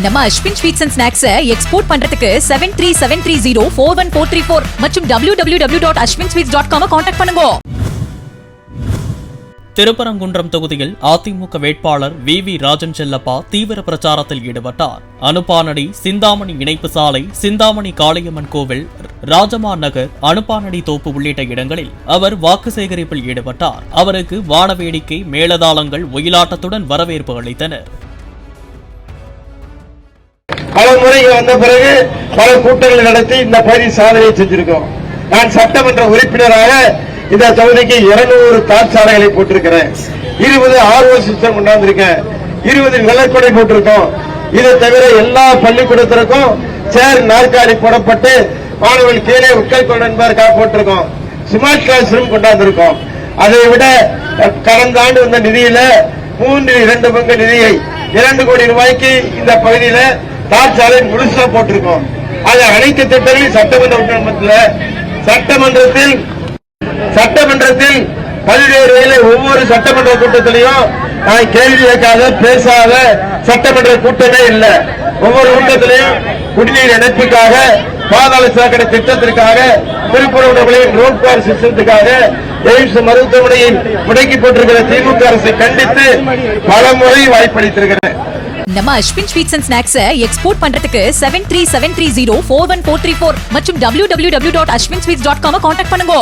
நம்ம Ashwin sweets and snacks export பண்றதுக்கு 7373041434 மற்றும் www.ashwinsweets.com கான்டாக்ட் பண்ணுங்க. திருப்பரங்குன்றம் தொகுதியில் அதிமுக வேட்பாளர் வி ராஜன் செல்லப்பா தீவிர பிரச்சாரத்தில் ஈடுபட்டார். அனுப்பானடி சிந்தாமணி இணைப்பு சாலை, சிந்தாமணி காளியம்மன் கோவில், ராஜமா நகர், அனுப்பானடி தோப்பு உள்ளிட்ட இடங்களில் அவர் வாக்கு சேகரிப்பில் ஈடுபட்டார். அவருக்கு வானவேடிக்கை, மேளதாளங்கள், ஒயிலாட்டத்துடன் வரவேற்பு அளித்தனர். பல முறை வந்த பிறகு பல கூட்டங்களை நடத்தி இந்த பகுதி சாதனை செஞ்சிருக்கோம். நான் சட்டமன்ற உறுப்பினராக இந்த தொகுதிக்கு 200 தார் சாலைகளை போட்டிருக்கிறேன். 20 RO சிஸ்டம் கொண்டாந்திருக்கேன். 20 நிலக்கொடை போட்டிருக்கோம். இதை தவிர எல்லா பள்ளிக்கூடத்திற்கும் சேர் நாற்காலி போடப்பட்டு மாணவர்கள் கீழே உட்கார்ந்து என்பதற்காக போட்டிருக்கோம். ஸ்மார்ட் கிளாஸ் ரூம் கொண்டாந்திருக்கோம். அதை விட கடந்த ஆண்டு வந்த நிதியில 2 பங்கு நிதியை 2 கோடி ரூபாய்க்கு இந்த பகுதியில தார் சாலை முழுசா போட்டிருக்கோம். அது அனைத்து திட்டங்களையும் சட்டமன்றத்தில் பல்வேறு ஒவ்வொரு சட்டமன்ற கூட்டத்திலையும் நான் கேள்வி கேட்காத பேசாத சட்டமன்ற கூட்டமே இல்லை. ஒவ்வொரு கூட்டத்திலையும் குடிநீர் இணைப்புக்காக, பாதாள சாக்கடை திட்டத்திற்காக, திருப்பூர் ரோட் கார் சிஸ்டத்துக்காக, எய்ம்ஸ் மருத்துவமனையை முடக்கி போட்டிருக்கிற திமுக அரசை கண்டித்து பல முறை வாய்ப்பளித்திருக்கிறேன். நம்ம Ashwin sweets and snacks export பண்றதுக்கு 7373041434 மற்றும் www.ashwinsweets.com கான்டாக்ட் பண்ணுங்க.